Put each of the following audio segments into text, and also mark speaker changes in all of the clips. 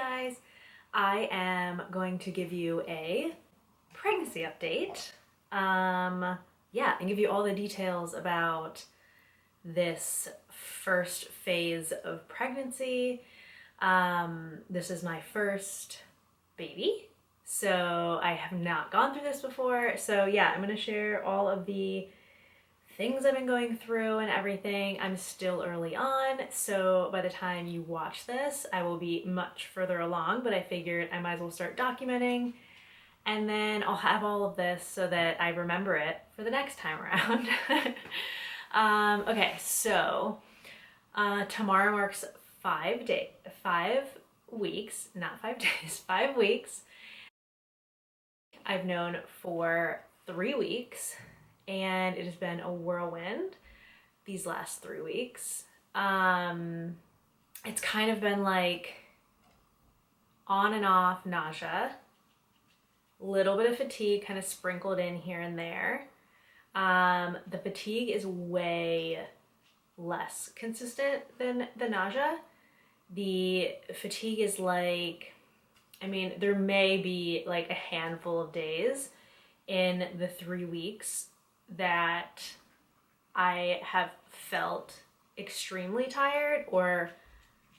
Speaker 1: guys, I am going to give you a pregnancy update. Yeah, and give you all the details about this first phase of pregnancy. This is my first baby, so I have not gone through this before. So yeah, I'm gonna share all of the things I've been going through and everything. I'm still early on, so by the time you watch this, I will be much further along, but I figured I might as well start documenting, and then I'll have all of this so that I remember it for the next time around. Okay, so tomorrow marks 5 weeks, not 5 days, 5 weeks. I've known for 3 weeks, and it has been a whirlwind these last 3 weeks. It's kind of been like on and off nausea, little bit of fatigue kind of sprinkled in here and there. The fatigue is way less consistent than the nausea. The fatigue is like, I mean, there may be like a handful of days in the 3 weeks that I have felt extremely tired or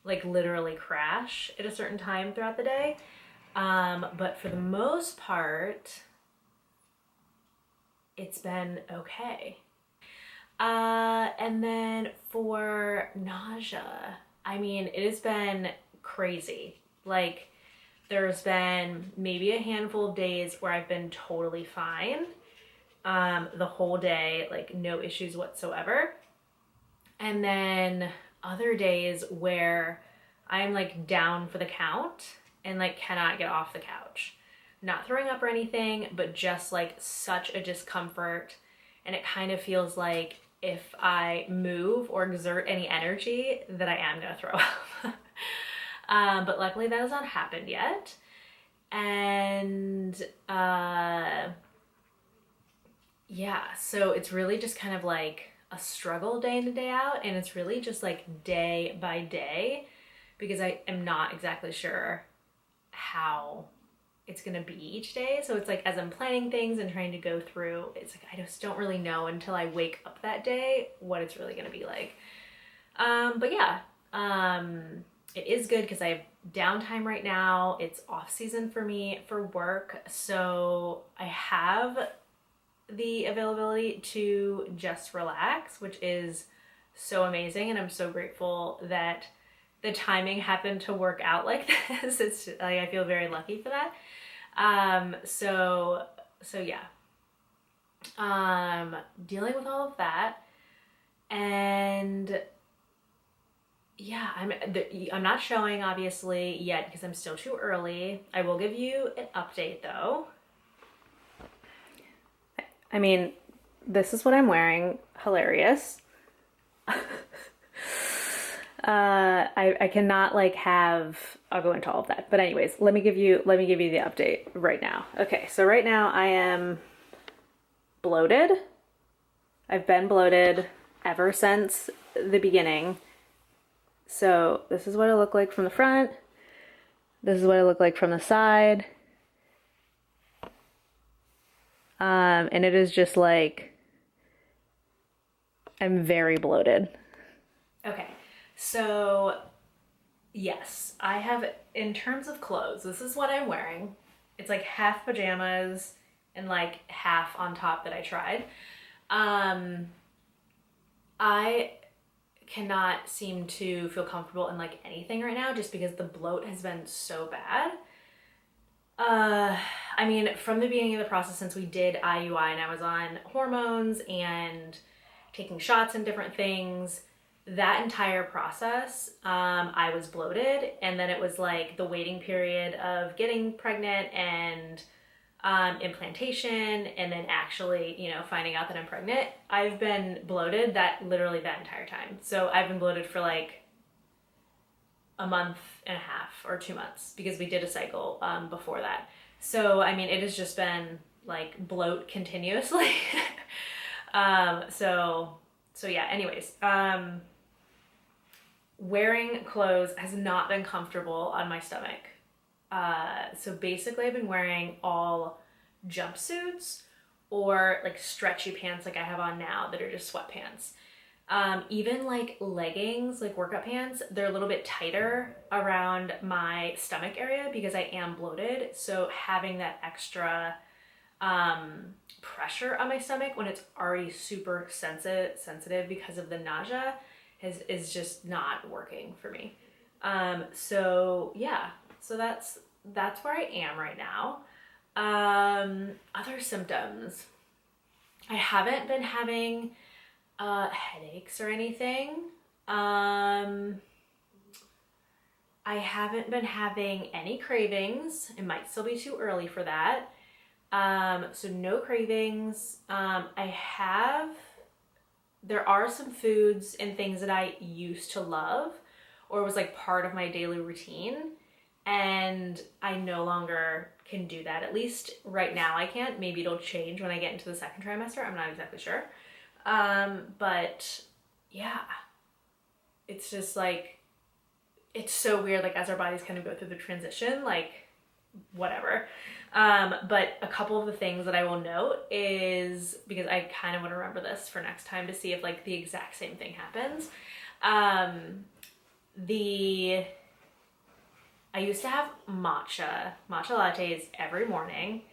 Speaker 1: like literally crash at a certain time throughout the day. But for the most part, it's been okay. And then for nausea, I mean, it has been crazy. Like, there's been maybe a handful of days where I've been totally fine. The whole day, like no issues whatsoever. And then other days where I'm like down for the count and like cannot get off the couch. Not throwing up or anything, but just like such a discomfort. And it kind of feels like if I move or exert any energy that I am gonna throw up. But luckily that has not happened yet. And yeah, so it's really just kind of like a struggle day in and day out, and it's really just like day by day because I am not exactly sure how it's gonna be each day. So it's like as I'm planning things and trying to go through, it's like I just don't really know until I wake up that day what it's really gonna be like. But yeah, it is good because I have downtime right now. It's off season for me for work, so I have the availability to just relax, which is so amazing, and I'm so grateful that the timing happened to work out like this. It's like I feel very lucky for that. So yeah, dealing with all of that, and yeah, I'm not showing obviously yet because I'm still too early. I will give you an update though. I mean, this is what I'm wearing. Hilarious. I cannot like I'll go into all of that. But anyways, let me give you the update right now. Okay, so right now I am bloated. I've been bloated ever since the beginning. So this is what I look like from the front. This is what I look like from the side. And it is just like, I'm very bloated. Okay, so yes, I have, in terms of clothes, this is what I'm wearing. It's like half pajamas and like half on top that I tried. I cannot seem to feel comfortable in like anything right now just because the bloat has been so bad. I mean, from the beginning of the process, since we did IUI and I was on hormones and taking shots and different things, that entire process, I was bloated. And then it was like the waiting period of getting pregnant and implantation, and then actually, you know, finding out that I'm pregnant. I've been bloated literally that entire time. So I've been bloated for like a month and a half or 2 months because we did a cycle before that. So I mean, it has just been like bloat continuously. So yeah, anyways, wearing clothes has not been comfortable on my stomach. So basically I've been wearing all jumpsuits or like stretchy pants like I have on now that are just sweatpants. Even like leggings, like workout pants, they're a little bit tighter around my stomach area because I am bloated. So having that extra pressure on my stomach when it's already super sensitive because of the nausea is just not working for me. So yeah, so that's where I am right now. Other symptoms. I haven't been having headaches or anything. I haven't been having any cravings. It might still be too early for that. So no cravings. There are some foods and things that I used to love or was like part of my daily routine, and I no longer can do that. At least right now I can't. Maybe it'll change when I get into the second trimester. I'm not exactly sure. But yeah, it's just like, it's so weird, like as our bodies kind of go through the transition, like whatever. But a couple of the things that I will note is, because I kind of want to remember this for next time to see if like the exact same thing happens. I used to have matcha lattes every morning.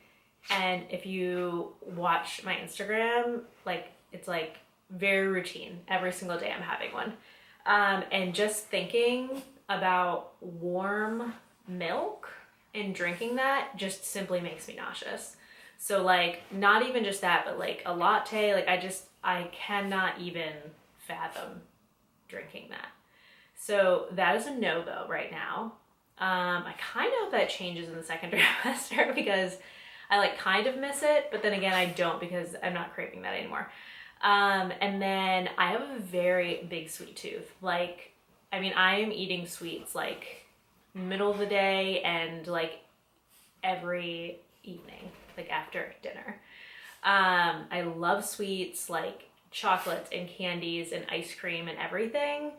Speaker 1: And if you watch my Instagram, like it's like very routine. Every single day I'm having one. And just thinking about warm milk and drinking that just simply makes me nauseous. So like, not even just that, but like a latte, like I cannot even fathom drinking that. So that is a no-go right now. I kind of hope that changes in the second trimester because I like kind of miss it, but then again, I don't because I'm not craving that anymore. And then I have a very big sweet tooth. Like, I mean, I am eating sweets like middle of the day and like every evening, like after dinner. I love sweets like chocolates and candies and ice cream and everything.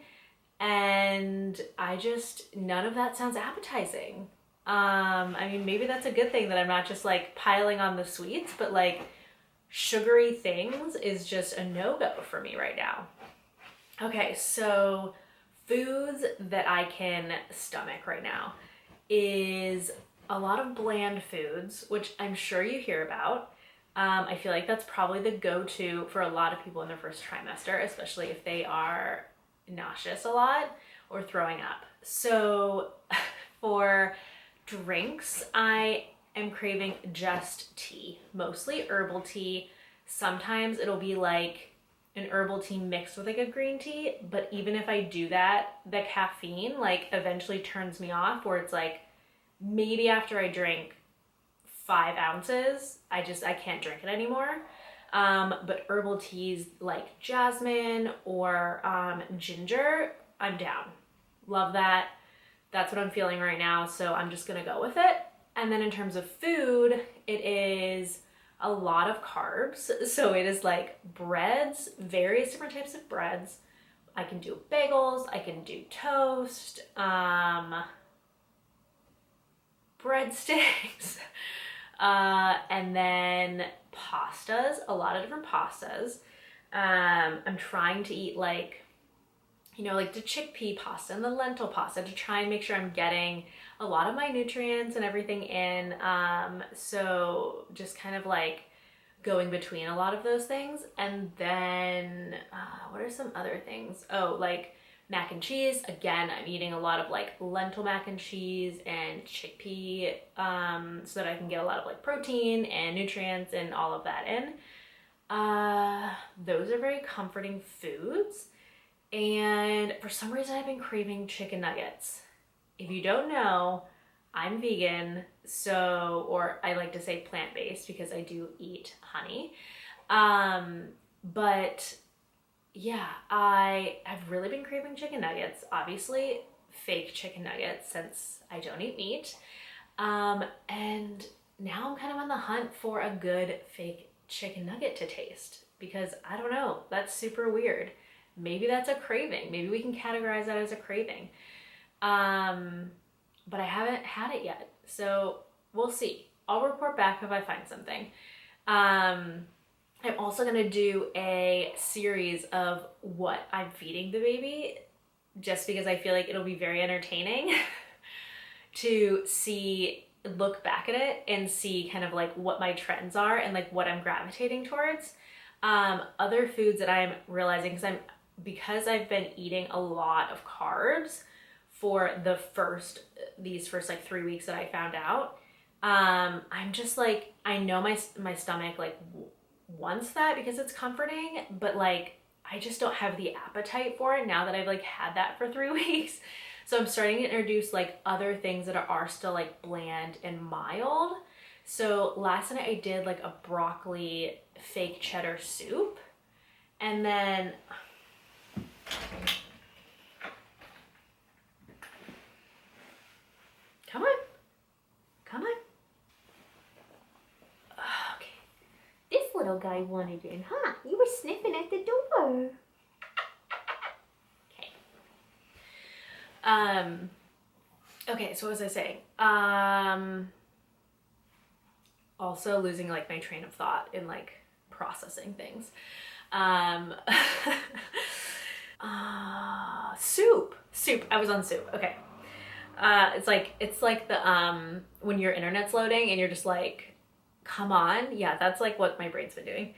Speaker 1: And none of that sounds appetizing. I mean, maybe that's a good thing that I'm not just like piling on the sweets, but like sugary things is just a no-go for me right now. Okay, so foods that I can stomach right now is a lot of bland foods, which I'm sure you hear about. I feel like that's probably the go-to for a lot of people in their first trimester, especially if they are nauseous a lot or throwing up. So for drinks, I am craving just tea, mostly herbal tea. Sometimes it'll be like an herbal tea mixed with like a green tea, but even if I do that, the caffeine like eventually turns me off, where it's like maybe after I drink 5 ounces, I can't drink it anymore. But herbal teas like jasmine or ginger, I'm down. Love that. That's what I'm feeling right now, so I'm just gonna go with it. And then in terms of food, it is a lot of carbs. So it is like breads, various different types of breads. I can do bagels, I can do toast, breadsticks, and then pastas, a lot of different pastas. I'm trying to eat like, like the chickpea pasta and the lentil pasta to try and make sure I'm getting a lot of my nutrients and everything in. So just kind of like going between a lot of those things. And then what are some other things? Oh, like mac and cheese. Again, I'm eating a lot of like lentil mac and cheese and chickpea, so that I can get a lot of like protein and nutrients and all of that in. Those are very comforting foods. And for some reason I've been craving chicken nuggets. If you don't know, I'm vegan, or I like to say plant-based because I do eat honey. But yeah, I have really been craving chicken nuggets. Obviously, fake chicken nuggets since I don't eat meat. And now I'm kind of on the hunt for a good fake chicken nugget to taste because I don't know, that's super weird. maybe that's a craving. Maybe we can categorize that as a craving. But I haven't had it yet. So we'll see. I'll report back if I find something. I'm also going to do a series of what I'm feeding the baby, just because I feel like it'll be very entertaining to look back at it and see kind of like what my trends are and like what I'm gravitating towards. Other foods that I'm realizing, because I've been eating a lot of carbs for these first like 3 weeks that I found out, I'm just like, I know my stomach like wants that because it's comforting, but like I just don't have the appetite for it now that I've like had that for 3 weeks. So I'm starting to introduce like other things that are still like bland and mild. So last night I did like a broccoli fake cheddar soup, and then come on. Okay. This little guy wanted in, huh? You were sniffing at the door. Okay, so what was I saying? Also losing like my train of thought in like processing things. Soup. I was on soup. Okay. It's like the when your internet's loading and you're just like, come on. Yeah, that's like what my brain's been doing.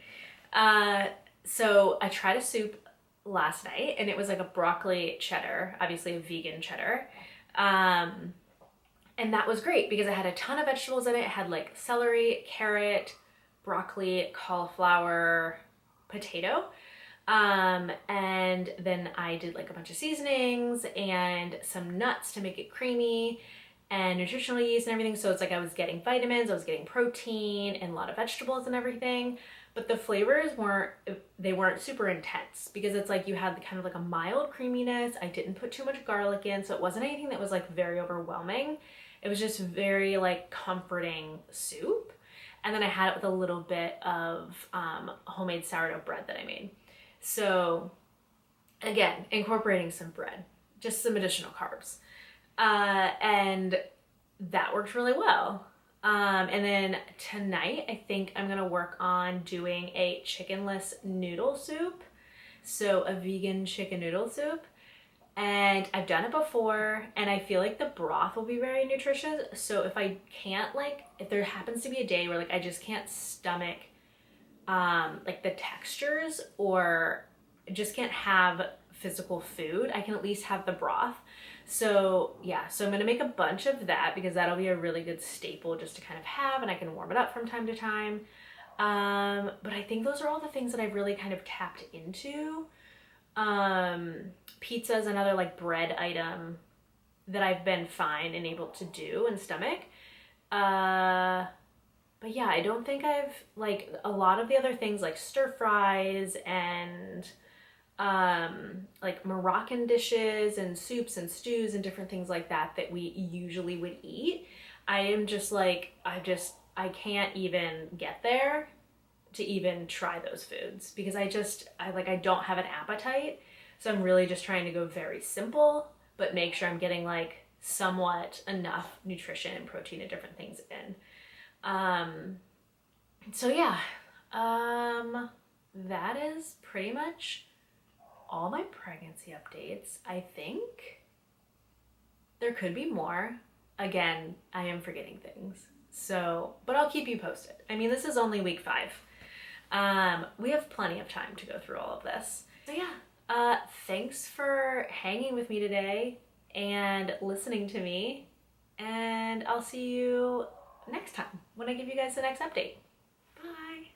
Speaker 1: So I tried a soup last night, and it was like a broccoli cheddar, obviously a vegan cheddar. And that was great because it had a ton of vegetables in it. It had like celery, carrot, broccoli, cauliflower, potato. And then I did like a bunch of seasonings and some nuts to make it creamy, and nutritional yeast and everything. So it's like I was getting vitamins, I was getting protein and a lot of vegetables and everything. But the flavors weren't super intense because it's like you had kind of like a mild creaminess. I didn't put too much garlic in, so it wasn't anything that was like very overwhelming. It was just very like comforting soup. And then I had it with a little bit of homemade sourdough bread that I made. So again, incorporating some bread, just some additional carbs. And that worked really well. And then tonight, I think I'm gonna work on doing a chickenless noodle soup. So a vegan chicken noodle soup. And I've done it before, and I feel like the broth will be very nutritious. So if there happens to be a day where like I just can't stomach like the textures, or just can't have physical food, I can at least have the broth. So yeah, so I'm gonna make a bunch of that because that'll be a really good staple just to kind of have, and I can warm it up from time to time. But I think those are all the things that I've really kind of tapped into. Pizza is another like bread item that I've been fine and able to do and stomach. But yeah, I don't think I've like a lot of the other things like stir fries and like Moroccan dishes and soups and stews and different things like that we usually would eat. I am just like, I can't even get there to even try those foods because I don't have an appetite. So I'm really just trying to go very simple, but make sure I'm getting like somewhat enough nutrition and protein and different things in. So yeah, that is pretty much all my pregnancy updates. I think there could be more. Again, I am forgetting things. So, but I'll keep you posted. I mean, this is only week 5. We have plenty of time to go through all of this. So yeah, thanks for hanging with me today and listening to me. And I'll see you next time when I give you guys the next update. Bye.